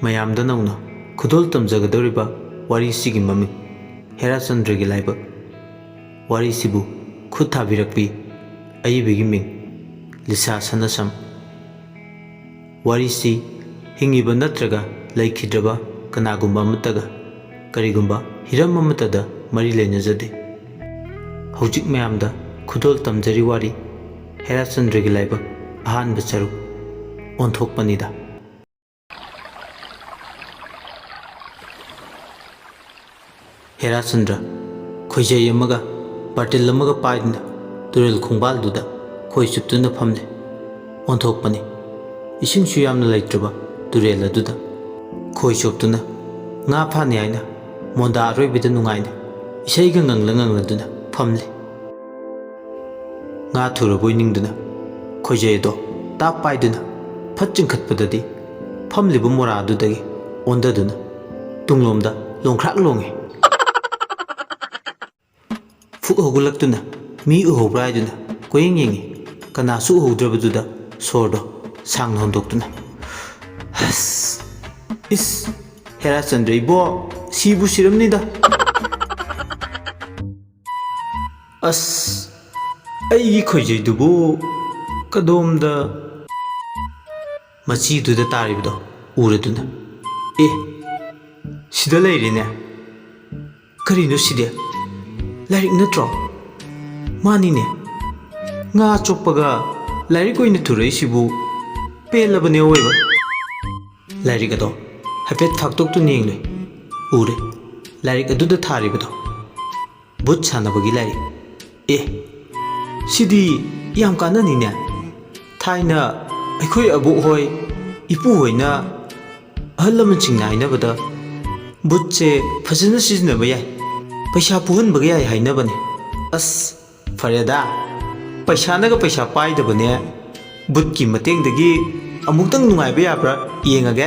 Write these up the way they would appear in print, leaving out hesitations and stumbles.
ꯃꯌꯥꯝꯗ ꯅꯧꯅ ꯈꯨꯗꯣꯜ ꯇꯝꯖꯒꯗꯧꯔꯤꯕ ꯋꯥꯔꯤꯁꯤꯒꯤ ꯃꯃꯤꯡ ꯍꯦꯔꯥꯆꯟꯗ꯭ꯔꯒꯤ ꯂꯥꯏꯕꯛ ꯋꯥꯔꯤꯁꯤꯕꯨ ꯈꯨꯠ ꯊꯥꯕꯤꯔꯛꯄꯤ ꯑꯏꯕꯒꯤ ꯃꯤꯡ ꯂꯤꯁꯥ ꯁꯅꯁꯝ ꯋꯥꯔꯤꯁꯤ ꯍꯤꯡꯉꯤꯕ ꯅꯠꯇ꯭ꯔꯒ ꯂꯩꯈꯤꯗ꯭ꯔꯕ ꯀꯅꯥꯒꯨꯝꯕ ꯑꯃꯠꯇꯒ ꯀꯔꯤꯒꯨꯝꯕ ꯍꯤꯔꯝ ꯑꯃꯠꯇꯗ ꯃꯔꯤ ꯂꯩꯅꯖꯗꯦ ꯍꯧꯖꯤꯛ ꯃꯌꯥꯝꯗ ꯈꯨꯗꯣꯜ ꯇꯝꯖꯔꯤ ꯋꯥꯔꯤ ꯍꯦꯔꯥꯆꯟꯗ꯭ꯔꯒꯤ ꯂꯥꯏꯕꯛ ꯑꯍꯥꯟꯕ ꯁꯔꯨꯛ ꯑꯣꯟꯊꯣꯛꯄꯅꯤꯗ ꯍꯦꯔꯥꯆꯟꯗ꯭ꯔ ꯈꯣꯏꯖꯩ ꯑꯃꯒ ꯕꯥꯔꯇꯤꯜ ꯑꯃꯒ ꯄꯥꯏꯗꯨꯅ ꯇꯨꯔꯦꯜ ꯈꯣꯡꯕꯥꯜꯗꯨꯗ ꯈꯣꯏ ꯆꯨꯞꯇꯨꯅ ꯐꯝꯂꯦ ꯑꯣꯟꯊꯣꯛꯄꯅꯤ ꯏꯁꯤꯡꯁꯨ ꯌꯥꯝꯅ ꯂꯩꯇ꯭ꯔꯕ ꯇꯨꯔꯦꯜ ꯑꯗꯨꯗ ꯈꯣꯏ ꯆꯣꯞꯇꯨꯅ ꯉꯥ ꯐꯥꯅꯤ ꯍꯥꯏꯅ ꯃꯣꯟꯗꯥ ꯑꯔꯣꯏꯕꯤꯗ ꯅꯨꯡꯉꯥꯏꯅ ꯏꯁꯩꯒ ꯉꯪꯂꯗꯨꯅ ꯐꯝꯂꯤ ꯉꯥ ꯊꯨꯔꯕꯣꯏ ꯅꯤꯡꯗꯨꯅ ꯈꯣꯏꯖꯩ ꯑꯗꯣ ꯇꯥꯞ ꯄꯥꯏꯗꯨꯅ ꯐꯠ ꯆꯤꯡꯈꯠꯄꯗꯗꯤ ꯐꯝꯂꯤꯕ ꯃꯣꯔꯥ ꯑꯗꯨꯗꯒꯤ ꯑꯣꯟꯊꯗꯨꯅ ꯇꯨꯡꯂꯣꯝꯗ ꯂꯣꯡꯈ꯭ꯔꯥꯛ ꯂꯣꯡꯉꯤ ꯐꯨꯛ ꯍꯧꯒꯠꯂꯛꯇꯨꯅ ꯃꯤ ꯎꯍꯧꯕ꯭ꯔꯥ ꯍꯥꯏꯗꯨꯅ ꯀꯣꯌꯦꯡ ꯌꯦꯡꯉꯤ ꯀꯅꯥꯁꯨ ꯎꯍꯧꯗ꯭ꯔꯕꯗꯨꯗ ꯁꯣꯔꯗꯣ ꯁꯥꯡꯅ ꯍꯣꯟꯗꯣꯛꯇꯨꯅ ꯑꯁ ꯏꯁ ꯍꯦꯔꯥꯆꯟꯗ꯭ꯔ ꯏꯕꯣ ꯁꯤꯕꯨ ꯁꯤꯔꯝꯅꯤꯗ ꯑꯁ ꯑꯩꯒꯤ ꯈꯣꯏꯖꯩꯗꯨꯕꯨ ꯀꯗꯣꯝꯗ ꯃꯆꯤꯗꯨꯗ ꯇꯥꯔꯤꯕꯗꯣ ꯎꯔꯗꯨꯅ ꯑꯦ ꯁꯤꯗ ꯂꯩꯔꯤꯅꯦ ꯀꯔꯤꯅꯣ ꯁꯤꯗꯤ ꯂꯥꯏꯔꯤꯛ ꯅꯠꯇ꯭ꯔꯣ ꯃꯥꯅꯤꯅꯦ ꯉꯥ ꯆꯣꯞꯄꯒ ꯂꯥꯏꯔꯤꯛ ꯑꯣꯏꯅ ꯊꯨꯔꯛꯏꯁꯤꯕꯨ ꯄꯦꯜꯂꯕꯅꯦ ꯑꯣꯏꯕ ꯂꯥꯏꯔꯤꯛ ꯑꯗꯣ ꯍꯥꯏꯐꯦꯠ ꯐꯥꯛꯇꯣꯛꯇꯨꯅ ꯌꯦꯡꯂꯨꯏ ꯎꯔꯦ ꯂꯥꯏꯔꯤꯛ ꯑꯗꯨꯗ ꯊꯥꯔꯤꯕꯗꯣ ꯚꯨꯠ ꯁꯥꯟꯅꯕꯒꯤ ꯂꯥꯏꯔꯤꯛ ꯑꯦ ꯁꯤꯗꯤ ꯌꯥꯝ ꯀꯥꯟꯅꯅꯤꯅꯦ ꯊꯥꯏꯅ ꯑꯩꯈꯣꯏ ꯑꯕꯣꯛ ꯍꯣꯏ ꯏꯄꯨ ꯍꯣꯏꯅ ꯑꯍꯜ ꯂꯃꯟꯁꯤꯡꯅ ꯍꯥꯏꯅꯕꯗ ꯚꯨꯠꯁꯦ ꯐꯖꯅ ꯁꯤꯖꯤꯟꯅꯕ ꯌꯥꯏ ꯄꯩꯁꯥ ꯄꯨꯍꯟꯕꯒ ꯌꯥꯏ ꯍꯥꯏꯅꯕꯅꯦ ꯑꯁ ꯐꯔꯦꯗ ꯄꯩꯁꯥꯅꯒ ꯄꯩꯁꯥ ꯄꯥꯏꯗꯕꯅꯦ ꯚꯨꯠꯀꯤ ꯃꯇꯦꯡꯗꯒꯤ ꯑꯃꯨꯛꯇꯪ ꯅꯨꯡꯉꯥꯏꯕ ꯌꯥꯕ꯭ꯔꯥ ꯌꯦꯡꯉꯒꯦ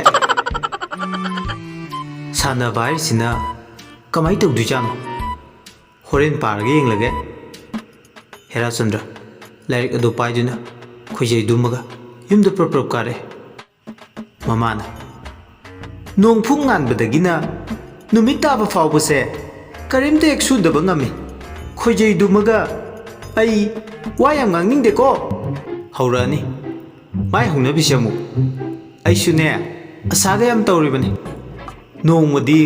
ꯁꯥꯟꯅꯕ ꯍꯥꯏꯔꯤꯁꯤꯅ ꯀꯃꯥꯏꯅ ꯇꯧꯗꯣꯏꯖꯥꯠꯅꯣ ꯍꯣꯔꯦꯟ ꯄꯥꯔꯒ ꯌꯦꯡꯂꯒꯦ ꯍꯦꯔꯥꯆꯟꯗ꯭ꯔ ꯂꯥꯏꯔꯤꯛ ꯑꯗꯨ ꯄꯥꯏꯗꯨꯅ ꯈꯣꯏꯖꯩꯗꯨꯃꯒ ꯌꯨꯝꯗ ꯄ꯭ꯔꯞ ꯄ꯭ꯔꯞ ꯀꯥꯔꯛꯑꯦ ꯃꯃꯥꯅ ꯅꯣꯡꯐꯨꯡ ꯉꯥꯟꯕꯗꯒꯤꯅ ꯅꯨꯃꯤꯠ ꯇꯥꯕ ꯐꯥꯎꯕꯁꯦ ꯀꯔꯤꯝꯇ ꯍꯦꯛ ꯁꯨꯗꯕ ꯉꯝꯃꯤ ꯈꯣꯏꯖꯩꯗꯨꯃꯒ ꯑꯩ ꯋꯥ ꯌꯥꯝ ꯉꯥꯡꯅꯤꯡꯗꯦꯀꯣ ꯍꯧꯔꯛꯑꯅꯤ ꯃꯥꯏ ꯍꯧꯅꯕꯤꯁꯦ ꯑꯃꯨꯛ ꯑꯩꯁꯨꯅꯦ ꯑꯁꯥꯒ ꯌꯥꯝ ꯇꯧꯔꯤꯕꯅꯤ ꯅꯣꯡꯃꯗꯤ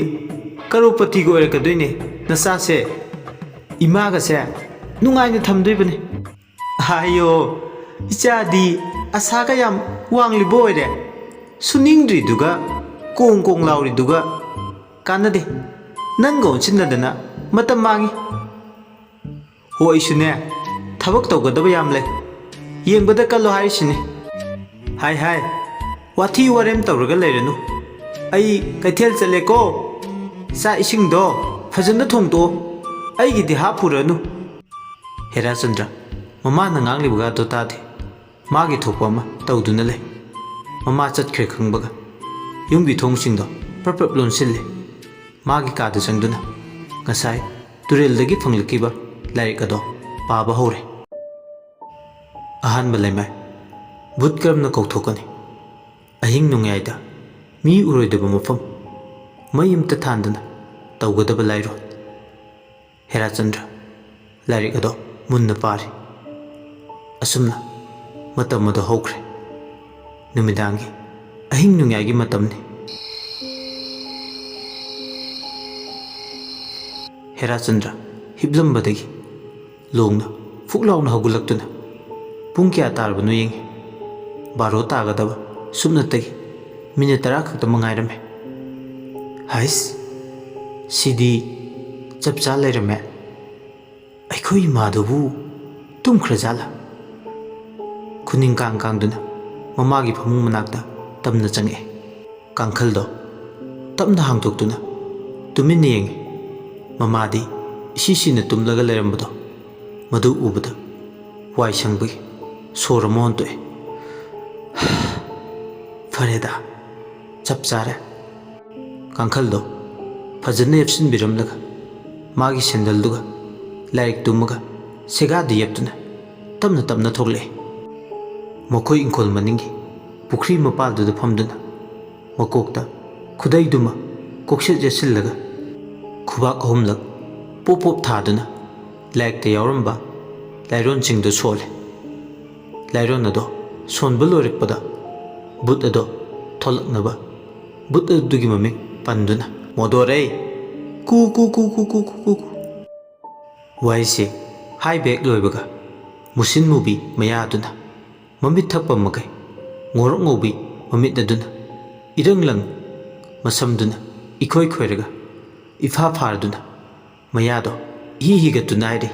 ꯀꯔꯣꯄꯇꯤꯒ ꯑꯣꯏꯔꯛꯀꯗꯣꯏꯅꯦ ꯅꯆꯥꯁꯦ ꯏꯃꯥꯒꯁꯦ ꯅꯨꯡꯉꯥꯏꯅ ꯊꯝꯗꯣꯏꯕꯅꯤ ꯍꯥꯏꯌꯣ ꯏꯆꯥꯗꯤ ꯑꯁꯥꯒ ꯌꯥꯝ ꯋꯥꯡꯂꯤꯕ ꯑꯣꯏꯔꯦ ꯁꯨꯅꯤꯡꯗ꯭ꯔꯤꯗꯨꯒ ꯀꯣꯡ ꯀꯣꯡ ꯂꯥꯎꯔꯤꯗꯨꯒ ꯀꯥꯟꯅꯗꯦ ꯅꯪꯒ ꯑꯣꯟꯁꯤꯟꯅꯗꯅ ꯃꯇꯝ ꯃꯥꯡꯉꯤ ꯍꯣ ꯑꯩꯁꯨꯅꯦ ꯊꯕꯛ ꯇꯧꯒꯗꯕ ꯌꯥꯝ ꯂꯩ ꯌꯦꯡꯕꯗ ꯀꯜꯂꯣ ꯍꯥꯏꯔꯤꯁꯤꯅꯤ ꯍꯥꯏ ꯍꯥꯏ ꯋꯥꯊꯤ ꯋꯥꯔꯦꯝ ꯇꯧꯔꯒ ꯂꯩꯔꯅꯨ ꯑꯩ ꯀꯩꯊꯦꯜ ꯆꯠꯂꯦꯀꯣ ꯆꯥꯛ ꯏꯁꯤꯡꯗꯣ ꯐꯖꯅ ꯊꯣꯡꯗꯣꯛꯑꯣ ꯑꯩꯒꯤꯗꯤ ꯍꯥꯞꯄꯨꯔꯅꯨ ꯍꯦꯔꯥꯆꯟꯗ꯭ꯔ ꯃꯃꯥꯅ ꯉꯥꯡꯂꯤꯕꯒꯗꯣ ꯇꯥꯗꯦ ꯃꯥꯒꯤ ꯊꯣꯛꯄ ꯑꯃ ꯇꯧꯗꯨꯅ ꯂꯩ ꯃꯃꯥ ꯆꯠꯈ꯭ꯔꯦ ꯈꯪꯕꯒ ꯌꯨꯝꯒꯤ ꯊꯣꯡꯁꯤꯡꯗꯣ ꯄ꯭ꯔꯞ ꯄ꯭ꯔꯞ ꯂꯣꯟꯁꯤꯜꯂꯦ ꯃꯥꯒꯤ ꯀꯥꯗ ꯆꯪꯗꯨꯅ ꯉꯁꯥꯏ ꯇꯨꯔꯦꯜꯗꯒꯤ ꯐꯪꯂꯛꯈꯤꯕ ꯂꯥꯏꯔꯤꯛ ꯑꯗꯣ ꯄꯥꯕ ꯍꯧꯔꯦ ꯑꯍꯥꯟꯕ ꯂꯩꯃꯥꯏ ꯚꯨꯠ ꯀꯔꯝꯅ ꯀꯧꯊꯣꯛꯀꯅꯤ ꯑꯍꯤꯡ ꯅꯣꯡꯌꯥꯏꯗ ꯃꯤ ꯎꯔꯣꯏꯗꯕ ꯃꯐꯝ ꯃꯩ ꯑꯃꯇ ꯊꯥꯟꯗꯅ ꯇꯧꯒꯗꯕ ꯂꯥꯏꯔꯣꯏ ꯍꯦꯔꯥꯆꯟꯗ꯭ꯔ ꯂꯥꯏꯔꯤꯛ ꯑꯗꯣ ꯃꯨꯟꯅ ꯄꯥꯔꯤ ꯑꯁꯨꯝꯅ ꯃꯇꯝ ꯑꯗꯣ ꯍꯧꯈ꯭ꯔꯦ ꯅꯨꯃꯤꯗꯥꯡꯒꯤ ꯑꯍꯤꯡ ꯅꯣꯡꯌꯥꯏꯒꯤ ꯃꯇꯝꯅꯤ ꯍꯦꯔꯥꯆꯟꯗ꯭ꯔ ꯍꯤꯞꯂꯝꯕꯗꯒꯤ ꯂꯣꯡꯅ ꯐꯨꯛ ꯂꯥꯎꯅ ꯍꯧꯒꯠꯂꯛꯇꯨꯅ ꯄꯨꯡ ꯀꯌꯥ ꯇꯥꯔꯕꯅꯣ ꯌꯦꯡꯉꯤ 12 ꯇꯥꯒꯗꯕ ꯁꯨꯞꯅꯇꯒꯤ ꯃꯤꯅꯤꯠ 10 ꯈꯛꯇ ꯉꯥꯏꯔꯝꯃꯦ ꯍꯥꯏꯁ ꯁꯤꯗꯤ ꯆꯞ ꯆꯥ ꯂꯩꯔꯝꯃꯦ ꯑꯩꯈꯣꯏ ꯏꯃꯥꯗꯨꯕꯨ ꯇꯨꯝꯈ꯭ꯔꯖꯥꯠꯂꯥ ꯈꯨꯅꯤꯡ ꯀꯥꯡ ꯀꯥꯡꯗꯨꯅ ꯃꯃꯥꯒꯤ ꯐꯃꯨꯡ ꯃꯅꯥꯛꯇ ꯇꯞꯅ ꯆꯪꯉꯛꯑꯦ ꯀꯥꯡꯈꯜꯗꯣ ꯇꯞꯅ ꯍꯥꯡꯗꯣꯛꯇꯨꯅ ꯇꯨꯃꯤꯟꯅ ꯌꯦꯡꯉꯤ ꯃꯃꯥꯗꯤ ꯏꯁꯤꯁꯤꯅ ꯇꯨꯝꯂꯒ ꯂꯩꯔꯝꯕꯗꯣ ꯃꯗꯨ ꯎꯕꯗ ꯋꯥꯏ ꯁꯪꯕꯒꯤ ꯁꯣꯔ ꯑꯃ ꯍꯣꯟꯇꯣꯛꯑꯦ ꯐꯔꯦꯗ ꯆꯞ ꯆꯥꯔꯦ ꯀꯥꯡꯈꯜꯗꯣ ꯐꯖꯅ ꯌꯦꯞꯁꯤꯟꯕꯤꯔꯝꯂꯒ ꯃꯥꯒꯤ ꯁꯦꯟꯗꯜꯗꯨꯒ ꯂꯥꯏꯔꯤꯛꯇꯨꯃꯒ ꯁꯦꯒꯥꯗ ꯌꯦꯞꯇꯨꯅ ꯇꯞꯅ ꯇꯞꯅ ꯊꯣꯛꯂꯛꯑꯦ ꯃꯈꯣꯏ ꯏꯪꯈꯣꯜ ꯃꯅꯤꯡꯒꯤ ꯄꯨꯈ꯭ꯔꯤ ꯃꯄꯥꯜꯗꯨꯗ ꯐꯝꯗꯨꯅ ꯃꯀꯣꯛꯇ ꯈꯨꯗꯩꯗꯨꯃ ꯀꯣꯛꯁꯤꯠ ꯌꯦꯠꯁꯤꯜꯂꯒ ꯈꯨꯕꯥꯛ ꯑꯍꯨꯝꯂꯛ ꯄꯣꯞ ꯄꯣꯞ ꯊꯥꯗꯨꯅ ꯂꯥꯏꯔꯤꯛꯇ ꯌꯥꯎꯔꯝꯕ ꯂꯥꯏꯔꯣꯟꯁꯤꯡꯗꯨ ꯁꯣꯜꯂꯦ꯫ ꯂꯥꯏꯔꯣꯟ ꯑꯗꯣ ꯁꯣꯟꯕ ꯂꯣꯏꯔꯛꯄꯗ ꯕꯨꯠ ꯑꯗꯣ ꯊꯣꯛꯂꯛꯅꯕ ꯕꯨꯠ ꯑꯗꯨꯒꯤ ꯃꯃꯤꯡ ꯄꯟꯗꯨꯅ ꯃꯣꯗꯣꯔꯩ ꯀꯨ ꯀꯨ ꯀꯨ ꯀꯨ ꯀꯨ ꯀꯨ ꯀꯨ ꯀꯨ ꯋꯥꯍꯩꯁꯦ ꯍꯥꯏꯕ ꯍꯦꯛ ꯂꯣꯏꯕꯒ ꯃꯨꯁꯤꯟ ꯃꯨꯕꯤ ꯃꯌꯥꯗꯨꯅ ꯃꯃꯤꯠ ꯊꯛꯄ ꯃꯈꯩ ꯉꯧꯔꯣꯛ ꯉꯧꯕꯤ ꯃꯃꯤꯠ ꯑꯗꯨꯅ ꯏꯔꯪ ꯂꯪ ꯃꯁꯝꯗꯨꯅ ꯏꯈꯣꯏ ꯈꯣꯏꯔꯒ ꯏꯐꯥ ꯐꯥꯔꯗꯨꯅ ꯃꯌꯥꯗꯣ ꯏꯍꯤ ꯍꯤꯒꯠꯇꯨꯅ ꯍꯥꯏꯔꯤ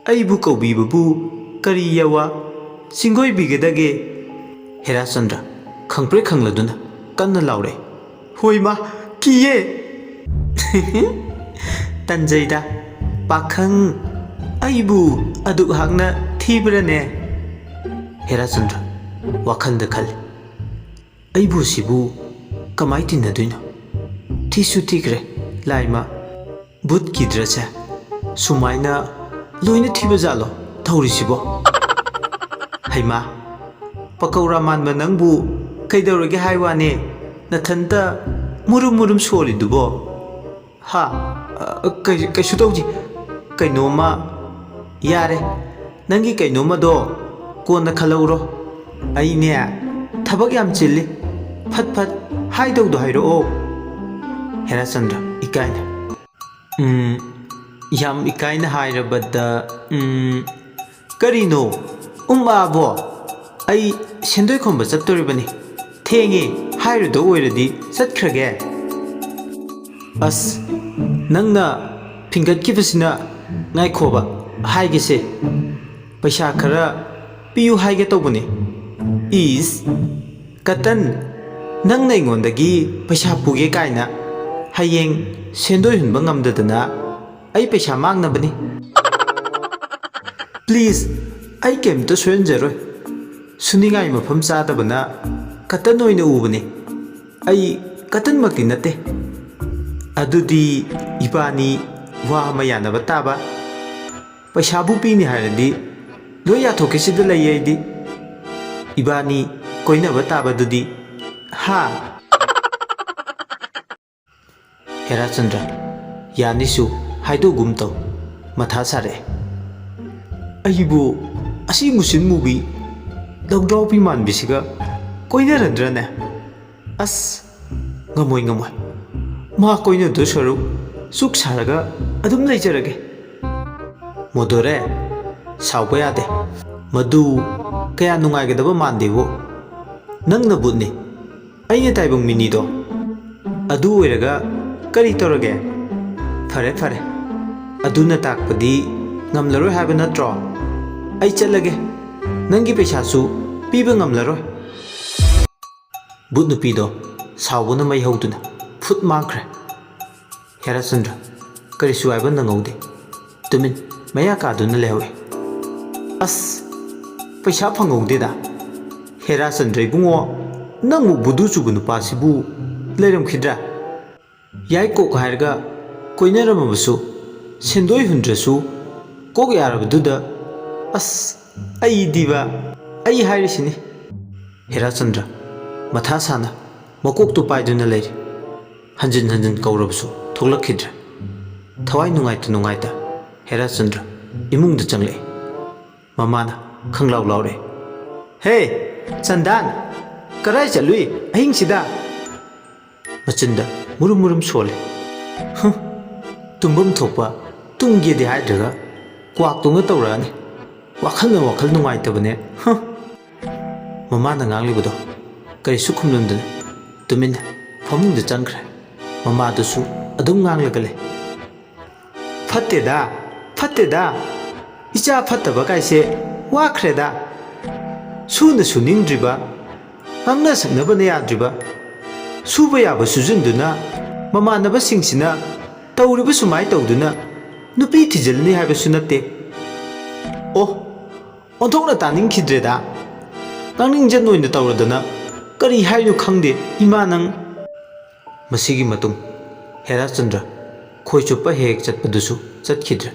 ꯑꯩꯕꯨ ꯀꯧꯕꯤꯕꯕꯨ ꯀꯔꯤ ꯌꯥꯋꯥ ꯆꯤꯡꯒꯣꯏꯕꯤꯒꯗꯒꯦ? ꯍꯦꯔꯥꯆꯟꯗ꯭ꯔ ꯈꯪꯄ꯭ꯔꯦꯛ ꯈꯪꯂꯗꯨꯅ ꯀꯟꯅ ꯂꯥꯎꯔꯛꯏ ꯍꯣꯏꯃꯥ ꯀꯤꯌꯦ ꯇꯟꯖꯩꯗ ꯄꯥꯈꯪ ꯑꯩꯕꯨ ꯑꯗꯨꯛ ꯍꯥꯛꯅ ꯊꯤꯕ꯭ꯔꯅꯦ? ꯍꯦꯔꯥꯆꯟꯗ꯭ꯔ ꯋꯥꯈꯜꯗ ꯈꯜꯂꯤ ꯑꯩꯕꯨ ꯁꯤꯕꯨ ꯀꯃꯥꯏ ꯇꯤꯟꯅꯗꯣꯏꯅꯣ? ꯊꯤꯁꯨ ꯊꯤꯈ꯭ꯔꯦ ꯂꯥꯏꯃ ꯕꯨꯠꯀꯤ ꯗ꯭ꯔꯦꯁꯁꯦ ꯁꯨꯃꯥꯏꯅ ꯂꯣꯏꯅ ꯊꯤꯕ ꯖꯥꯠꯂꯣ ꯊꯧꯔꯤꯁꯤꯕꯣ? ꯍꯩꯃꯥ ꯄꯀꯧꯔꯥ ꯃꯥꯟꯕ ꯅꯪꯕꯨ ꯀꯩꯗꯧꯔꯒꯦ ꯍꯥꯏ ꯋꯥꯅꯦ ꯅꯊꯟꯇ ꯃꯨꯔꯨꯝ ꯃꯨꯔꯨꯝ ꯁꯣꯜꯂꯤꯗꯨꯕꯣ? ꯍꯥ ꯀꯩꯁꯨ ꯇꯧꯗꯦ ꯀꯩꯅꯣꯝꯃ ꯌꯥꯔꯦ ꯅꯪꯒꯤ ꯀꯩꯅꯣꯝꯃꯗꯣ ꯀꯣꯟꯅ ꯈꯜꯂꯧꯔꯣ ꯑꯩꯅꯦ ꯊꯕꯛ ꯌꯥꯝ ꯆꯤꯜꯂꯤ ꯐꯠ ꯐꯠ ꯍꯥꯏꯗꯧꯗꯣ ꯍꯥꯏꯔꯛꯑꯣ꯫ ꯍꯦꯔꯥꯆꯟꯗ꯭ꯔ ꯏꯀꯥꯏꯅ ꯌꯥꯝ ꯏꯀꯥꯏꯅ ꯍꯥꯏꯔꯕꯗ ꯀꯔꯤꯅꯣ ꯑꯥꯕꯣ ꯑꯩ ꯁꯦꯟꯗꯣꯏ ꯈꯣꯝꯕ ꯆꯠꯇꯣꯔꯤꯕꯅꯤ ꯊꯦꯡꯉꯦ ꯍꯥꯏꯔꯨꯗꯧ ꯑꯣꯏꯔꯗꯤ ꯆꯠꯈ꯭ꯔꯒꯦ꯫ ꯑꯁ ꯅꯪꯅ ꯐꯤꯡꯒꯠꯈꯤꯕꯁꯤꯅ ꯉꯥꯏꯈꯣꯕ ꯍꯥꯏꯒꯦꯁꯦ ꯄꯩꯁꯥ ꯈꯔ ꯄꯤꯌꯨ ꯍꯥꯏꯒꯦ ꯇꯧꯕꯅꯤ꯫ ꯏꯁ ꯀꯇꯟ ꯅꯪꯅ ꯑꯩꯉꯣꯟꯗꯒꯤ ꯄꯩꯁꯥ ꯄꯨꯒꯦ ꯀꯥꯏꯅ ꯍꯌꯦꯡ ꯁꯦꯟꯗꯣꯏ ꯍꯨꯟꯕ ꯉꯝꯗꯗꯅ ꯑꯩ ꯄꯩꯁꯥ ꯃꯥꯡꯅꯕꯅꯤ꯫ ꯄ꯭ꯂꯤꯖ ꯑꯩ ꯀꯩꯝꯇ ꯁꯣꯏꯍꯟꯖꯔꯣꯏ ꯁꯨꯅꯤꯡꯉꯥꯏ ꯃꯐꯝ ꯆꯥꯗꯕꯅ ꯀꯇꯟ ꯑꯣꯏꯅ ꯎꯕꯅꯤ ꯑꯩ ꯀꯇꯟꯃꯛꯇꯤ ꯅꯠꯇꯦ꯫ ꯑꯗꯨꯗꯤ ꯏꯕꯥꯅꯤ ꯋꯥ ꯑꯃ ꯌꯥꯅꯕ ꯇꯥꯕ ꯄꯩꯁꯥꯕꯨ ꯄꯤꯅꯤ ꯍꯥꯏꯔꯗꯤ ꯂꯣꯏ ꯌꯥꯊꯣꯛꯀꯦ ꯁꯤꯗ ꯂꯩꯌꯦ ꯑꯩꯗꯤ ꯏꯕꯥꯅꯤ ꯀꯣꯏꯅꯕ ꯇꯥꯕꯗꯨꯗꯤ ꯍꯥ? ꯍꯦꯔꯥꯆꯟꯗ꯭ꯔ ꯌꯥꯅꯤꯁꯨ ꯍꯥꯏꯗꯣꯛꯒꯨꯝ ꯇꯧ ꯃꯊꯥ ꯁꯥꯔꯛꯑꯦ ꯑꯩꯕꯨ ꯑꯁꯤ ꯃꯨꯁꯤꯟ ꯃꯨꯕꯤ ꯂꯧꯗ꯭ꯔꯥꯎꯕꯤ ꯃꯥꯟꯕꯤꯁꯤꯒ ꯀꯣꯏꯅꯔꯗ꯭ꯔꯅꯦ? ꯑꯁ ꯉꯝꯃꯣꯏ ꯉꯝꯃꯣꯏ ꯃꯥ ꯀꯣꯏꯅꯗꯣ ꯁꯔꯨꯛ ꯆꯨꯛ ꯁꯥꯔꯒ ꯑꯗꯨꯝ ꯂꯩꯖꯔꯒꯦ꯫ ꯃꯣꯗꯣꯔꯦ ꯁꯥꯎꯕ ꯌꯥꯗꯦ ꯃꯗꯨ ꯀꯌꯥ ꯅꯨꯡꯉꯥꯏꯒꯗꯕ ꯃꯥꯟꯗꯦꯕꯣ ꯅꯪꯅ ꯕꯨꯠꯅꯤ ꯑꯩꯅ ꯇꯥꯏꯕꯪ ꯃꯤꯅꯤꯗꯣ ꯑꯗꯨ ꯑꯣꯏꯔꯒ ꯀꯔꯤ ꯇꯧꯔꯒꯦ? ꯐꯔꯦ ꯐꯔꯦ ꯑꯗꯨꯅ ꯇꯥꯛꯄꯗꯤ ꯉꯝꯂꯔꯣꯏ ꯍꯥꯏꯕ ꯅꯠꯇ꯭ꯔꯣ? ꯑꯩ ꯆꯠꯂꯒꯦ ꯅꯪꯒꯤ ꯄꯩꯁꯥꯁꯨ ꯄꯤꯕ ꯉꯝꯂꯔꯣꯏ꯫ ꯕꯨꯠ ꯅꯨꯄꯤꯗꯣ ꯁꯥꯎꯕꯅ ꯃꯩ ꯍꯧꯗꯨꯅ ꯐꯨꯠ ꯃꯥꯡꯈ꯭ꯔꯦ꯫ ꯍꯦꯔꯥꯆꯟꯗ꯭ꯔ ꯀꯔꯤꯁꯨ ꯍꯥꯏꯕ ꯅꯪꯍꯧꯗꯦ ꯇꯨꯃꯤꯟ ꯃꯌꯥ ꯀꯥꯗꯨꯅ ꯂꯩꯍꯧꯏ꯫ ꯑꯁ ꯄꯩꯁꯥ ꯐꯪꯍꯧꯗꯦꯗ ꯍꯦꯔꯥꯆꯟꯗ꯭ꯔ ꯏꯕꯨꯡꯉꯣ ꯅꯪꯃꯨꯛ ꯕꯨꯗꯨ ꯆꯨꯕ ꯅꯨꯄꯥꯁꯤꯕꯨ ꯂꯩꯔꯝꯈꯤꯗ꯭ꯔꯥ? ꯌꯥꯏ ꯀꯣꯛ ꯍꯥꯏꯔꯒ ꯀꯣꯏꯅꯔꯝꯃꯕꯁꯨ ꯁꯦꯟꯗꯣꯏ ꯍꯨꯟꯗ꯭ꯔꯁꯨ ꯀꯣꯛ ꯌꯥꯔꯕꯗꯨꯗ ꯑꯁ ꯑꯩꯗꯤꯕ ꯑꯩ ꯍꯥꯏꯔꯤꯁꯤꯅꯤ꯫ ꯍꯦꯔꯥꯆꯟꯗ꯭ꯔ ꯃꯊꯥ ꯁꯥꯅ ꯃꯀꯣꯛꯇꯨ ꯄꯥꯏꯗꯨꯅ ꯂꯩꯔꯤ ꯍꯟꯖꯤꯟ ꯍꯟꯖꯤꯟ ꯀꯧꯔꯕꯁꯨ ꯊꯣꯛꯂꯛꯈꯤꯗ꯭ꯔꯦ꯫ ꯊꯋꯥꯏ ꯅꯨꯡꯉꯥꯏꯇ ꯅꯨꯡꯉꯥꯏꯇ ꯍꯦꯔꯥꯆꯟꯗ꯭ꯔ ꯏꯃꯨꯡꯗ ꯆꯪꯂꯛꯏ꯫ ꯃꯃꯥꯅ ꯈꯪꯂꯥꯎ ꯂꯥꯎꯔꯛꯏ ꯍꯦ ꯆꯟꯗꯥꯟ ꯀꯔꯥꯏ ꯆꯠꯂꯨꯏ ꯑꯍꯤꯡꯁꯤꯗ? ꯃꯆꯤꯟꯗ ꯃꯨꯔꯨꯝ ꯃꯨꯔꯨꯝ ꯁꯣꯜꯂꯤ ꯇꯨꯝꯐꯝ ꯊꯣꯛꯄ ꯇꯨꯝꯒꯦꯗꯤ ꯍꯥꯏꯗ꯭ꯔꯒ ꯀ꯭ꯋꯥꯛꯇꯨꯡꯒ ꯇꯧꯔꯛꯑꯅꯤ ꯋꯥꯈꯜꯅ ꯋꯥꯈꯜ ꯅꯨꯡꯉꯥꯏꯇꯕꯅꯦ꯫ ꯃꯃꯥꯅ ꯉꯥꯡꯂꯤꯕꯗꯣ ꯀꯔꯤꯁꯨ ꯈꯨꯝꯂꯝꯗꯅ ꯇꯨꯃꯤꯟꯅ ꯐꯃꯨꯡꯗ ꯆꯪꯈ꯭ꯔꯦ꯫ ꯃꯃꯥꯗꯨꯁꯨ ꯑꯗꯨꯝ ꯉꯥꯡꯂꯒ ꯂꯩ ꯐꯠꯇꯦꯗ ꯐꯠꯇꯦꯗ ꯏꯆꯥ ꯐꯠꯇꯕ ꯀꯥꯏꯁꯦ ꯋꯥꯈ꯭ꯔꯦꯗ ꯁꯨꯅ ꯁꯨꯅꯤꯡꯗ꯭ꯔꯤꯕ ꯉꯥꯡꯅ ꯁꯛꯅꯕꯅ ꯌꯥꯗ꯭ꯔꯤꯕ ꯁꯨꯕ ꯌꯥꯕ ꯁꯨꯖꯤꯟꯗꯨꯅ ꯃꯃꯥꯟꯅꯕꯁꯤꯡꯁꯤꯅ ꯇꯧꯔꯤꯕ ꯁꯨꯃꯥꯏ ꯇꯧꯗꯨꯅ ꯅꯨꯄꯤ ꯊꯤꯖꯤꯜꯂꯅꯤ ꯍꯥꯏꯕꯁꯨ ꯅꯠꯇꯦ꯫ ꯑꯣ ꯑꯣꯟꯊꯣꯛꯅ ꯇꯥꯅꯤꯡꯈꯤꯗ꯭ꯔꯦꯗ ꯉꯥꯡꯅꯤꯡꯖꯟ ꯑꯣꯏꯅ ꯇꯧꯔꯗꯅ ꯀꯔꯤ ꯍꯥꯏꯅꯣ ꯈꯪꯗꯦ ꯏꯃꯥ ꯅꯪ꯫ ꯃꯁꯤꯒꯤ ꯃꯇꯨꯡ ꯍꯦꯔꯥꯆꯟꯗ꯭ꯔ ꯈꯣꯏ ꯆꯨꯞꯄ ꯍꯦꯛ ꯍꯦꯛ ꯆꯠꯄꯗꯨꯁꯨ ꯆꯠꯈꯤꯗ꯭ꯔꯦ꯫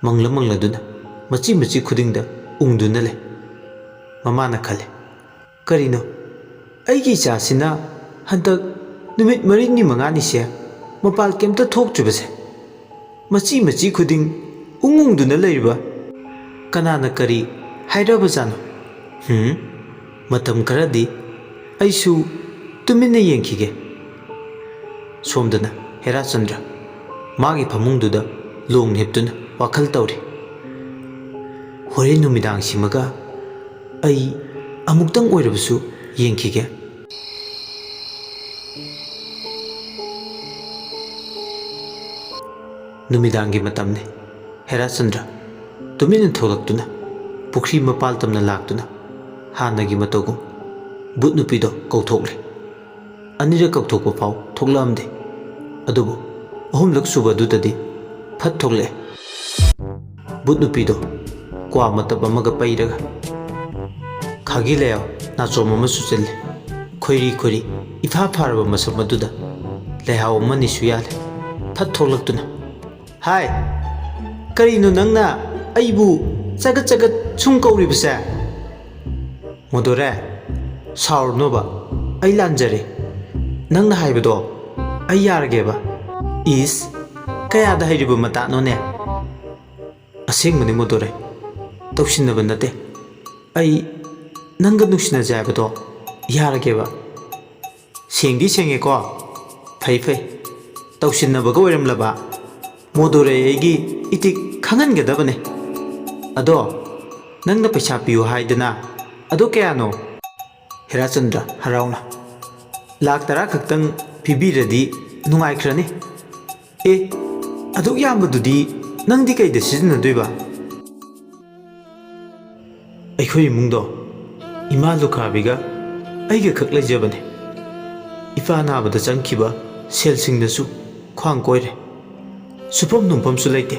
ꯃꯪꯂ ꯃꯪꯂꯗꯨꯅ ꯃꯆꯤ ꯃꯆꯤ ꯈꯨꯗꯤꯡꯗ ꯎꯪꯗꯨꯅ ꯂꯩ꯫ ꯃꯃꯥꯅ ꯈꯜꯂꯤ ꯀꯔꯤꯅꯣ ꯑꯩꯒꯤ ꯏꯆꯥꯁꯤꯅ ꯍꯟꯗꯛ ꯅꯨꯃꯤꯠ ꯃꯔꯤꯅꯤ ꯃꯉꯥꯅꯤꯁꯦ ꯃꯄꯥꯜ ꯀꯩꯝꯇ ꯊꯣꯛꯇ꯭ꯔꯤꯕꯁꯦ ꯃꯆꯤ ꯃꯆꯤ ꯈꯨꯗꯤꯡ ꯎꯪꯎꯪꯗꯨꯅ ꯂꯩꯔꯤꯕ ꯀꯅꯥꯅ ꯀꯔꯤ ꯍꯥꯏꯔꯕꯖꯥꯠꯅꯣ? ꯃꯇꯝ ꯈꯔꯗꯤ ꯑꯩꯁꯨ ꯇꯨꯃꯤꯟꯅ ꯌꯦꯡꯈꯤꯒꯦ꯫ ꯁꯣꯝꯗꯅ ꯍꯦꯔꯥꯆꯟꯗ꯭ꯔ ꯃꯥꯒꯤ ꯐꯃꯨꯡꯗꯨꯗ ꯂꯣꯡ ꯍꯤꯞꯇꯨꯅ ꯋꯥꯈꯜ ꯇꯧꯔꯤ꯫ ꯍꯣꯔꯦꯟ ꯅꯨꯃꯤꯗꯥꯡꯁꯤꯃꯒ ꯑꯩ ꯑꯃꯨꯛꯇꯪ ꯑꯣꯏꯔꯕꯁꯨ ꯌꯦꯡꯈꯤꯒꯦ꯫ ꯅꯨꯃꯤꯗꯥꯡꯒꯤ ꯃꯇꯝꯅꯤ꯫ ꯍꯦꯔꯥꯆꯟꯗ꯭ꯔ ꯇꯨꯃꯤꯟꯅ ꯊꯣꯛꯂꯛꯇꯨꯅ ꯄꯨꯈ꯭ꯔꯤ ꯃꯄꯥꯜ ꯇꯝꯅ ꯂꯥꯛꯇꯨꯅ ꯍꯥꯟꯅꯒꯤ ꯃꯇꯧꯒꯨꯝ ꯕꯨꯠ ꯅꯨꯄꯤꯗꯣ ꯀꯧꯊꯣꯛꯂꯦ꯫ ꯑꯅꯤꯔꯛ ꯀꯧꯊꯣꯛꯄ ꯐꯥꯎ ꯊꯣꯛꯂꯛꯑꯝꯗꯦ, ꯑꯗꯨꯕꯨ ꯑꯍꯨꯝꯂꯛ ꯁꯨꯕꯗꯨꯗꯗꯤ ꯐꯠ ꯊꯣꯛꯂꯛꯑꯦ꯫ ꯕꯨꯠ ꯅꯨꯄꯤꯗꯣ ꯀ꯭ꯋꯥ ꯃꯇꯞ ꯑꯃꯒ ꯄꯩꯔꯒ ꯈꯥꯒꯤ ꯂꯩꯌꯥꯎ ꯅꯥꯆꯣꯝ ꯑꯃ ꯁꯨꯆꯤꯜꯂꯦ꯫ ꯈꯣꯏꯔꯤ ꯈꯣꯏꯔꯤ ꯏꯐꯥ ꯐꯥꯔꯕ ꯃꯁꯛ ꯑꯗꯨꯗ ꯂꯩꯍꯥꯎ ꯑꯃꯅꯤꯁꯨ ꯌꯥꯜꯂꯦ꯫ ꯐꯠ ꯊꯣꯛꯂꯛꯇꯨꯅ, ꯍꯥꯏ, ꯀꯔꯤꯅꯣ ꯅꯪꯅ ꯑꯩꯕꯨ ꯆꯒꯠ ꯆꯒꯠ ꯁꯨꯝ ꯀꯧꯔꯤꯕꯁꯦ? ꯃꯣꯗꯣꯔꯦ, ꯁꯥꯎꯔꯅꯣꯕ, ꯑꯩ ꯂꯥꯟꯖꯔꯦ꯫ ꯅꯪꯅ ꯍꯥꯏꯕꯗꯣ ꯑꯩ ꯌꯥꯔꯒꯦꯕ꯫ ꯏꯁ, ꯀꯌꯥꯗ ꯍꯩꯔꯤꯕ ꯃꯇꯥꯅꯣꯅꯦ? ꯑꯁꯦꯡꯕꯅꯤ ꯃꯣꯗꯣꯔꯦ, ꯇꯧꯁꯤꯟꯅꯕ ꯅꯠꯇꯦ꯫ ꯑꯩ ꯅꯪꯒ ꯅꯨꯡꯁꯤꯅꯖꯦ ꯍꯥꯏꯕꯗꯣ ꯌꯥꯔꯒꯦꯕ꯫ ꯁꯦꯡꯗꯤ ꯁꯦꯡꯉꯦꯀꯣ? ꯐꯩ ꯐꯩ, ꯇꯧꯁꯤꯟꯅꯕꯒ ꯑꯣꯏꯔꯝꯂꯕ ꯃꯣꯗꯣꯔꯦ ꯑꯩꯒꯤ ꯏꯇꯤꯛ ꯈꯪꯍꯟꯒꯗꯕꯅꯦ꯫ ꯑꯗꯣ ꯅꯪꯅ ꯄꯩꯁꯥ ꯄꯤꯌꯨ ꯍꯥꯏꯗꯅ ꯑꯗꯣ ꯀꯌꯥꯅꯣ? ꯍꯦꯔꯥꯆꯟꯗ꯭ꯔ ꯍꯔꯥꯎꯅ, ꯂꯥꯛ 10 ꯈꯛꯇꯪ ꯄꯤꯕꯤꯔꯗꯤ ꯅꯨꯡꯉꯥꯏꯈ꯭ꯔꯅꯤ꯫ ꯑꯦ, ꯑꯗꯨꯛ ꯌꯥꯝꯕꯗꯨꯗꯤ ꯅꯪꯗꯤ ꯀꯩꯗ ꯁꯤꯖꯤꯟꯅꯗꯣꯏꯕ? ꯑꯩꯈꯣꯏ ꯏꯃꯨꯡꯗꯣ ꯏꯃꯥ ꯂꯨꯈ꯭ꯔꯥꯕꯤꯒ ꯑꯩꯒ ꯈꯛ ꯂꯩꯖꯕꯅꯦ꯫ ꯏꯄꯥ ꯅꯥꯕꯗ ꯆꯪꯈꯤꯕ ꯁꯦꯜꯁꯤꯡꯗꯁꯨ ꯈ꯭ꯋꯥꯡ ꯀꯣꯏꯔꯦ꯫ ꯁꯨꯐꯝ ꯅꯣꯝꯐꯝꯁꯨ ꯂꯩꯇꯦ꯫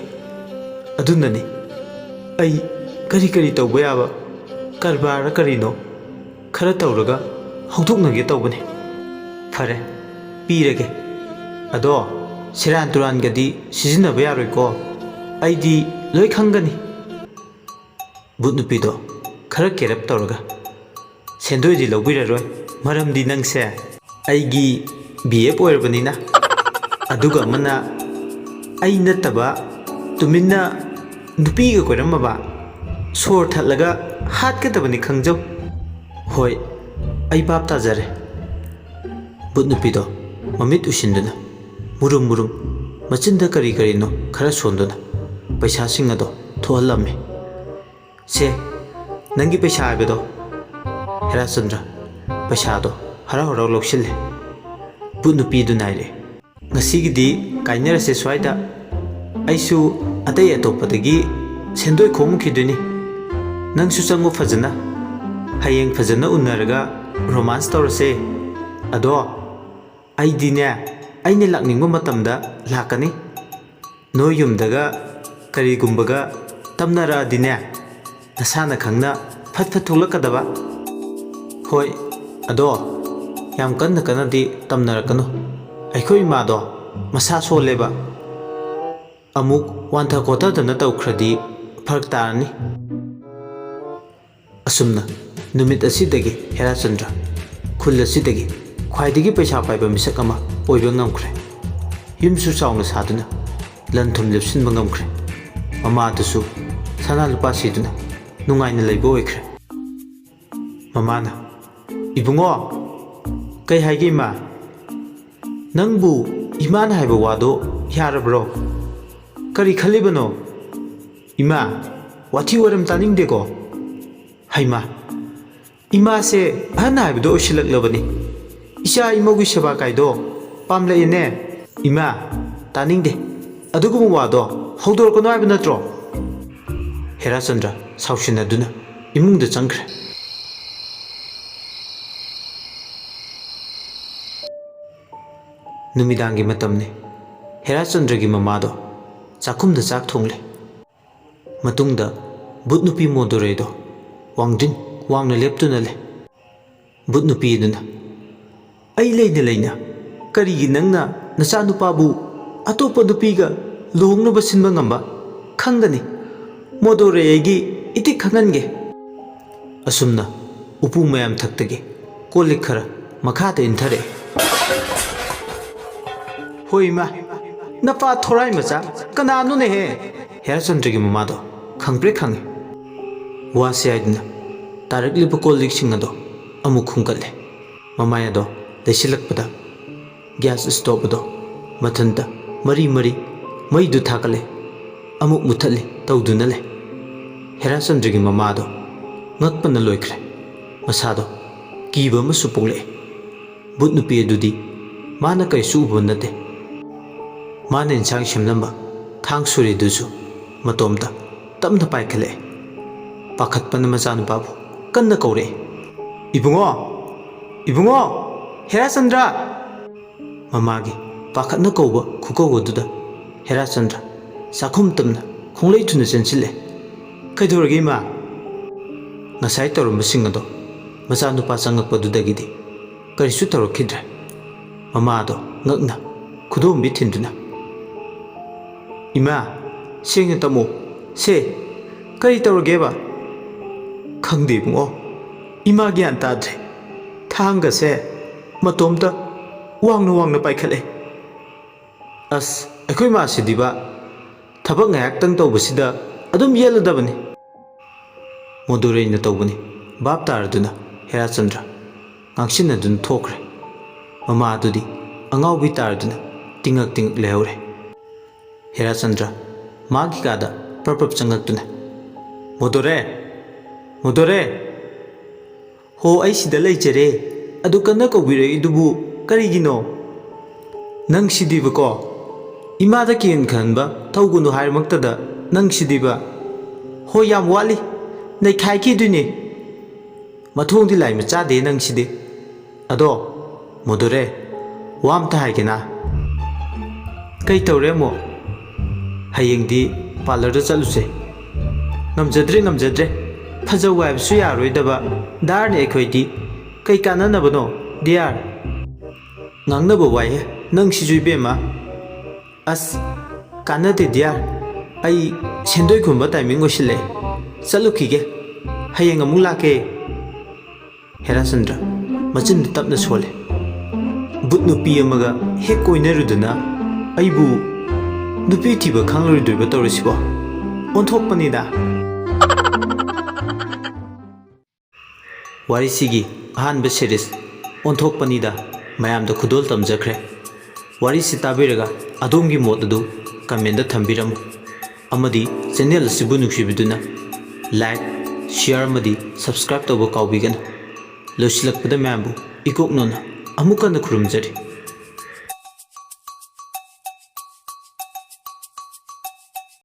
ꯑꯗꯨꯅꯅꯤ ꯑꯩ ꯀꯔꯤ ꯀꯔꯤ ꯇꯧꯕ ꯌꯥꯕ ꯀꯔꯕꯥꯔ ꯀꯔꯤꯅꯣ ꯈꯔ ꯇꯧꯔꯒ ꯍꯧꯗꯣꯛꯅꯒꯦ ꯇꯧꯕꯅꯤ꯫ ꯐꯔꯦ, ꯄꯤꯔꯒꯦ꯫ ꯑꯗꯣ ꯁꯦꯔꯥꯟ ꯇꯨꯔꯥꯟꯒꯗꯤ ꯁꯤꯖꯤꯟꯅꯕ ꯌꯥꯔꯣꯏꯀꯣ? ꯑꯩꯗꯤ ꯂꯣꯏ ꯈꯪꯒꯅꯤ꯫ ꯕꯨꯠ ꯅꯨꯄꯤꯗꯣ ꯈꯔ ꯀꯦꯔꯞ ꯇꯧꯔꯒ, ꯁꯦꯟꯗꯣꯏꯗꯤ ꯂꯧꯕꯤꯔꯔꯣꯏ, ꯃꯔꯝꯗꯤ ꯅꯪꯁꯦ ꯑꯩꯒꯤ BF ꯑꯣꯏꯔꯕꯅꯤꯅ꯫ ꯑꯗꯨꯒ ꯑꯃꯅ, ꯑꯩ ꯅꯠꯇꯕ ꯇꯨꯃꯤꯟꯅ ꯅꯨꯄꯤꯒ ꯀꯣꯏꯔꯝꯃꯕ ꯁꯣꯔ ꯊꯠꯂꯒ ꯍꯥꯠꯀꯗꯕꯅꯤ ꯈꯪꯖꯧ꯫ ꯍꯣꯏ, ꯑꯩ ꯚꯥꯞ ꯇꯥꯖꯔꯦ꯫ ꯕꯨꯠ ꯅꯨꯄꯤꯗꯣ ꯃꯃꯤꯠ ꯎꯏꯁꯤꯟꯗꯨꯅ ꯃꯨꯔꯨꯝ ꯃꯨꯔꯨꯝ ꯃꯆꯤꯟꯗ ꯀꯔꯤ ꯀꯔꯤꯅꯣ ꯈꯔ ꯁꯣꯟꯗꯨꯅ ꯄꯩꯁꯥꯁꯤꯡ ꯑꯗꯣ ꯊꯣꯛꯍꯜꯂꯝꯃꯤ꯫ ꯁꯦ, ꯅꯪꯒꯤ ꯄꯩꯁꯥ ꯍꯥꯏꯕꯗꯣ꯫ ꯍꯦꯔꯥꯆꯟꯗ꯭ꯔ ꯄꯩꯁꯥꯗꯣ ꯍꯔꯥꯎ ꯍꯔꯥꯎ ꯂꯧꯁꯤꯜꯂꯦ꯫ ꯕꯨꯠ ꯅꯨꯄꯤꯗꯨꯅ ꯍꯥꯏꯔꯦ, ꯉꯁꯤꯒꯤꯗꯤ ꯀꯥꯏꯅꯔꯁꯦ ꯁ꯭ꯋꯥꯏꯗ꯫ ꯑꯩꯁꯨ ꯑꯇꯩ ꯑꯇꯣꯞꯄꯗꯒꯤ ꯁꯦꯟꯗꯣꯏ ꯈꯣꯝꯈꯤꯗꯣꯏꯅꯤ꯫ ꯅꯪꯁꯨ ꯆꯪꯉꯨ ꯐꯖꯅ꯫ ꯍꯌꯦꯡ ꯐꯖꯅ ꯎꯅꯔꯒ ꯔꯣꯃꯥꯟꯁ ꯇꯧꯔꯁꯦ꯫ ꯑꯗꯣ ꯑꯩꯗꯤꯅꯦ, ꯑꯩꯅ ꯂꯥꯛꯅꯤꯡꯕ ꯃꯇꯝꯗ ꯂꯥꯛꯀꯅꯤ꯫ ꯅꯣꯏ ꯌꯨꯝꯗꯒ ꯀꯔꯤꯒꯨꯝꯕꯒ ꯇꯝꯅꯔꯛꯑꯗꯤꯅꯦ, ꯅꯁꯥꯅ ꯈꯪꯅ ꯐꯠ ꯐꯠ ꯊꯣꯛꯂꯛꯀꯗꯕ꯫ ꯍꯣꯏ, ꯑꯗꯣ ꯌꯥꯝ ꯀꯟꯅ ꯀꯟꯅꯗꯤ ꯇꯝꯅꯔꯛꯀꯅꯨ꯫ ꯑꯩꯈꯣꯏ ꯏꯃꯥꯗꯣ ꯃꯁꯥ ꯁꯣꯜꯂꯦꯕ꯫ ꯑꯃꯨꯛ ꯋꯥꯟꯊ ꯈꯣꯠꯊꯗꯅ ꯇꯧꯈ꯭ꯔꯗꯤ ꯐꯔꯛ ꯇꯥꯔꯅꯤ꯫ ꯑꯁꯨꯝꯅ ꯅꯨꯃꯤꯠ ꯑꯁꯤꯗꯒꯤ ꯍꯦꯔꯥꯆꯟꯗ꯭ꯔ ꯈꯨꯜ ꯑꯁꯤꯗꯒꯤ ꯈ꯭ꯋꯥꯏꯗꯒꯤ ꯄꯩꯁా ꯄꯥꯏꯕ ꯃꯤꯁꯛ ꯑꯃ ꯑꯣꯏꯕ ꯉꯝꯈ꯭ꯔꯦ꯫ ꯌꯨꯝꯁꯨ ꯆꯥꯎꯅ ꯁꯥꯗꯨꯅ ꯂꯟ ꯊꯨꯝ ꯂꯦꯞꯁꯤꯟꯕ ꯉꯝꯈ꯭ꯔꯦ꯫ ꯃꯃꯥꯗꯨꯁꯨ ꯁꯅꯥ ꯂꯨꯄꯥ ꯁꯤꯗꯨꯅ ꯅꯨꯡꯉꯥꯏꯅ ꯂꯩꯕ ꯑꯣꯏꯈ꯭ꯔꯦ꯫ ꯃꯃꯥꯅ, ꯏꯕꯨꯡꯉꯣ, ꯀꯩ ꯍꯥꯏꯒꯦ ꯏꯃꯥ? ꯅꯪꯕꯨ ꯏꯃꯥꯅ ꯍꯥꯏꯕ ꯋꯥꯗꯣ ꯌꯥꯔꯕ꯭ꯔꯣ? ꯀꯔꯤ ꯈꯜꯂꯤꯕꯅꯣ? ꯏꯃꯥ, ꯋꯥꯊꯤ ꯋꯥꯔꯦꯝ ꯇꯥꯅꯤꯡꯗꯦꯀꯣ? ꯍꯩꯃꯥ, ꯏꯃꯥꯁꯦ ꯑꯍꯟ ꯍꯥꯏꯕꯗꯣ ꯑꯣꯏꯁꯤꯜꯂꯛꯂꯕꯅꯤ꯫ ꯏꯆꯥ ꯏꯃꯧꯒꯤ ꯁꯦꯕꯥ ꯀꯥꯏꯗꯣ ꯄꯥꯝꯂꯛꯑꯦꯅꯦ꯫ ꯏꯃꯥ, ꯇꯥꯅꯤꯡꯗꯦ ꯑꯗꯨꯒꯨꯝꯕ ꯋꯥꯗꯣ ꯍꯧꯗꯣꯔꯛꯀꯅꯣ ꯍꯥꯏꯕ ꯅꯠꯇ꯭ꯔꯣ? ꯍꯦꯔꯥꯆꯟꯗ꯭ꯔ ꯁꯥꯎꯁꯤꯟꯅꯗꯨꯅ ꯏꯃꯨꯡꯗ ꯆꯪꯈ꯭ꯔꯦ꯫ ꯅꯨꯃꯤꯗꯥꯡꯒꯤ ꯃꯇꯝꯅꯤ꯫ ꯍꯦꯔꯥꯆꯟꯗ꯭ꯔꯒꯤ ꯃꯃꯥꯗꯣ ꯆꯥꯛꯈꯨꯝꯗ ꯆꯥꯛ ꯊꯣꯡꯂꯦ꯫ ꯃꯇꯨꯡꯗ ꯕꯨꯠ ꯅꯨꯄꯤ ꯃꯣꯗꯣꯔꯦꯗꯣ ꯋꯥꯡꯗ꯭ꯔꯤꯡ ꯋꯥꯡꯅ ꯂꯦꯞꯇꯨꯅ ꯂꯩ꯫ ꯕꯨꯠ ꯅꯨꯄꯤꯗꯨꯅ, ꯑꯩ ꯂꯩꯅ ꯂꯩꯅ ꯀꯔꯤꯒꯤ ꯅꯪꯅ ꯅꯆꯥꯅꯨꯄꯥꯕꯨ ꯑꯇꯣꯞꯄ ꯅꯨꯄꯤꯒ ꯂꯨꯍꯣꯡꯅꯕ ꯁꯤꯟꯕ ꯉꯝꯕ? ꯈꯪꯒꯅꯤ, ꯃꯣꯗꯣꯔꯦ ꯑꯩꯒꯤ ꯏꯇꯤꯛ ꯈꯪꯍꯟꯒꯦ꯫ ꯑꯁꯨꯝꯅ ꯎꯄꯨ ꯃꯌꯥꯝ ꯊꯛꯇꯒꯤ ꯀꯣꯜ ꯂꯤꯛ ꯈꯔ ꯃꯈꯥꯗ ꯏꯟꯊꯔꯛꯑꯦ꯫ ꯍꯣꯏ ꯏꯃꯥ, ꯅꯄꯥ ꯊꯣꯔꯥꯏ ꯃꯆꯥ ꯀꯅꯥꯅꯣꯅꯦꯍꯦ? ꯍꯦꯔꯥꯆꯟꯗ꯭ꯔꯒꯤ ꯃꯃꯥꯗꯣ ꯈꯪꯄ꯭ꯔꯦꯛ ꯈꯪꯉꯤ꯫ ꯋꯥꯁꯤ ꯍꯥꯏꯗꯨꯅ ꯇꯥꯔꯛꯂꯤꯕ ꯀꯣꯜ ꯂꯤꯛꯁꯤꯡ ꯑꯗꯣ ꯑꯃꯨꯛ ꯈꯨꯝꯒꯠꯂꯦ꯫ ꯃꯃꯥꯏ ꯑꯗꯣ ꯂꯩꯁꯤꯜꯂꯛꯄꯗ ꯒ꯭ꯌꯥꯁ ꯏꯁꯇꯣꯞ ꯑꯗꯣ ꯃꯊꯟꯇ ꯃꯔꯤ ꯃꯔꯤ ꯃꯩꯗꯨ ꯊꯥꯒꯠꯂꯦ, ꯑꯃꯨꯛ ꯃꯨꯊꯠꯂꯤ ꯇꯧꯗꯨꯅ ꯂꯩ꯫ ꯍꯦꯔꯥꯆꯟꯗ꯭ꯔꯒꯤ ꯃꯃꯥꯗꯣ ꯉꯛꯄꯅ ꯂꯣꯏꯈ꯭ꯔꯦ꯫ ꯃꯁꯥꯗꯣ ꯀꯤꯕ ꯑꯃꯁꯨ ꯄꯣꯛꯂꯛꯑꯦ꯫ ꯕꯨꯠ ꯅꯨꯄꯤ ꯑꯗꯨꯗꯤ ꯃꯥꯅ ꯀꯔꯤꯁꯨ ꯎꯕ ꯅꯠꯇꯦ꯫ ꯃꯥꯅ ꯏꯟꯁꯥꯡ ꯁꯦꯝꯂꯝꯕ ꯊꯥꯡ ꯁꯣꯔꯤꯗꯨꯁꯨ ꯃꯇꯣꯝꯇ ꯇꯞꯅ ꯄꯥꯏꯈꯠꯂꯛꯑꯦ꯫ ꯄꯥꯈꯠꯄꯅ ꯃꯆꯥꯅꯨꯄꯥꯕꯨ ꯀꯟꯅ ꯀꯧꯔꯛꯑꯦ꯫ ꯏꯕꯨꯡꯉꯣ, ꯏꯕꯨꯡꯉꯣ, ꯍꯦꯔꯥꯆꯟꯗ꯭ꯔ! ꯃꯃꯥꯒꯤ ꯄꯥꯈꯠꯅ ꯀꯧꯕ ꯈꯨꯀꯧ ꯑꯗꯨꯗ ꯍꯦꯔꯥꯆꯟꯗ꯭ꯔ ꯆꯥꯛꯈꯨꯝ ꯇꯝꯅ ꯈꯣꯡꯂꯩ ꯊꯨꯅ ꯆꯦꯟꯁꯤꯜꯂꯦ꯫ ꯀꯩꯗꯧꯔꯒꯦ ꯏꯃꯥ? ꯉꯁꯥꯏ ꯇꯧꯔꯝꯕꯁꯤꯡ ꯑꯗꯣ ꯃꯆꯥꯅꯨꯄꯥ ꯆꯪꯉꯛꯄꯗꯨꯗꯒꯤꯗꯤ ꯀꯔꯤꯁꯨ ꯇꯧꯔꯛꯈꯤꯗ꯭ꯔꯦ꯫ ꯃꯃꯥꯗꯣ ꯉꯛꯅ ꯈꯨꯗꯣꯝꯕꯤ ꯊꯤꯟꯗꯨꯅ, ꯏꯃꯥ, ꯁꯦꯡꯅ ꯇꯝꯃꯨ, ꯁꯦ ꯀꯔꯤ ꯇꯧꯔꯒꯦꯕ? ꯈꯪꯗꯦ ꯏꯕꯨꯡꯉꯣ, ꯏꯃꯥ ꯒ꯭ꯌꯥꯟ ꯇꯥꯗ꯭ꯔꯦ꯫ ꯊꯥꯡꯒꯁꯦ ꯃꯇꯣꯝꯇ ꯋꯥꯡꯅ ꯋꯥꯡꯅ ꯄꯥꯏꯈꯠꯂꯦ꯫ ꯑꯁ, ꯑꯩꯈꯣꯏ ꯃꯥꯁꯤꯗꯤꯕ ꯊꯕꯛ ꯉꯥꯏꯍꯥꯛꯇꯪ ꯇꯧꯕꯁꯤꯗ ꯑꯗꯨꯝ ꯌꯦꯠꯂꯗꯕꯅꯤ꯫ ꯃꯣꯗꯣꯔꯩꯅ ꯇꯧꯕꯅꯤ ꯚꯥꯞ ꯇꯥꯔꯗꯨꯅ ꯍꯦꯔꯥꯆꯟꯗ꯭ꯔ ꯉꯥꯡꯁꯤꯟꯅꯗꯨꯅ ꯊꯣꯛꯈ꯭ꯔꯦ꯫ ꯃꯃꯥ ꯑꯗꯨꯗꯤ ꯑꯉꯥꯎꯕꯤ ꯇꯥꯔꯗꯨꯅ ꯇꯤꯡꯉꯛ ꯇꯤꯡꯉꯛ ꯂꯩꯍꯧꯔꯦ꯫ ꯍꯦꯔꯥꯆꯟꯗ꯭ꯔ ꯃꯥꯒꯤ ꯀꯥꯗ ꯄ꯭ꯔꯞ ꯆꯪꯉꯛꯇꯨꯅ, ꯃꯣꯗꯣꯔꯦ, ꯃꯣꯗꯣꯔꯦ! ꯍꯣ, ꯑꯩ ꯁꯤꯗ ꯂꯩꯖꯔꯦ꯫ ꯑꯗꯨ ꯀꯟꯅ ꯀꯧꯕꯤꯔꯛꯏꯗꯨꯕꯨ ꯀꯔꯤꯒꯤꯅꯣ? ꯅꯪꯁꯤꯗꯤꯕꯀꯣ, ꯏꯃꯥꯗ ꯀꯤꯍꯟ ꯈꯟꯕ ꯇꯧꯒꯅꯨ ꯍꯥꯏꯔꯃꯛꯇꯗ ꯅꯪꯁꯤꯗꯤꯕ, ꯍꯣꯏ ꯌꯥꯝ ꯋꯥꯠꯂꯤ, ꯅꯩꯈꯥꯏꯈꯤꯗꯣꯏꯅꯤ꯫ ꯃꯊꯣꯡꯗꯤ ꯂꯥꯏꯃ ꯆꯥꯗꯦ ꯅꯪꯁꯤꯗꯤ꯫ ꯑꯗꯣ ꯃꯣꯗꯣꯔꯦ, ꯋꯥ ꯑꯝꯇ ꯍꯥꯏꯒꯦꯅ? ꯀꯩ ꯇꯧꯔꯦ ꯑꯃꯨꯛ? ꯍꯌꯦꯡꯗꯤ ꯄꯥꯔꯂꯔꯗ ꯆꯠꯂꯨꯁꯦ꯫ ꯉꯝꯖꯗ꯭ꯔꯦ ꯉꯝꯖꯗ꯭ꯔꯦ, ꯐꯖꯧ ꯍꯥꯏꯕꯁꯨ ꯌꯥꯔꯣꯏꯗꯕ ꯗꯥꯔꯅꯤ ꯑꯩꯈꯣꯏꯗꯤ꯫ ꯀꯩ ꯀꯥꯟꯅꯅꯕꯅꯣ ꯗꯤꯌꯥꯔ? ꯉꯥꯡꯅꯕ ꯋꯥꯏꯍꯦ ꯅꯪꯁꯤꯁꯨ ꯏꯕꯦꯝꯃ꯫ ꯑꯁ, ꯀꯥꯟꯅꯗꯦ ꯗꯤꯌꯥꯔ, ꯑꯩ ꯁꯦꯟꯗꯣꯏ ꯈꯨꯟꯕ ꯇꯥꯏꯃꯤꯡ ꯑꯣꯏꯁꯤꯜꯂꯛꯑꯦ, ꯆꯠꯂꯨꯈꯤꯒꯦ, ꯍꯌꯦꯡ ꯑꯃꯨꯛ ꯂꯥꯛꯀꯦ꯫ ꯍꯦꯔꯥꯆꯟꯗ꯭ꯔ ꯃꯆꯤꯟꯗ ꯇꯞꯅ ꯁꯣꯜꯂꯦ꯫ ꯕꯨꯠ ꯅꯨꯄꯤ ꯑꯃꯒ ꯍꯦꯛ ꯀꯣꯏꯅꯔꯨꯗꯅ ꯑꯩꯕꯨ ꯅꯨꯄꯤ ꯊꯤꯕ ꯈꯪꯂꯔꯣꯏꯗꯣꯏꯕ ꯇꯧꯔꯤꯁꯤꯕꯣ? ꯑꯣꯟꯊꯣꯛꯄꯅꯤꯗ꯫ ꯋꯥꯔꯤꯁꯤꯒꯤ ꯑꯍꯥꯟꯕ ꯁꯤꯔꯤꯁ ꯑꯣꯟꯊꯣꯛꯄꯅꯤꯗ ꯃꯌꯥꯝꯗ ꯈꯨꯗꯣꯜ ꯇꯝꯖꯈ꯭ꯔꯦ꯫ ꯋꯥꯔꯤꯁꯤ ꯇꯥꯕꯤꯔꯒ ꯑꯗꯣꯝꯒꯤ ꯃꯣꯠ ꯑꯗꯨ ꯀꯃꯦꯟꯗ ꯊꯝꯕꯤꯔꯝꯃꯨ꯫ ꯑꯃꯗꯤ ꯆꯦꯅꯦꯜ ꯑꯁꯤꯕꯨ ꯅꯨꯡꯁꯤꯕꯤꯗꯨꯅ ꯂꯥꯏꯛ, ꯁꯤꯌꯥꯔ ꯑꯃꯗꯤ ꯁꯕꯁꯀ꯭ꯔꯥꯏꯕ ꯇꯧꯕ ꯀꯥꯎꯕꯤꯒꯅꯨ꯫ ꯂꯣꯏꯁꯤꯜꯂꯛꯄꯗ ꯃꯌꯥꯝꯕꯨ ꯏꯀꯣꯛꯅꯅ ꯑꯃꯨꯛ ꯍꯟꯅ ꯈꯨꯔꯨꯝꯖꯔꯤ꯫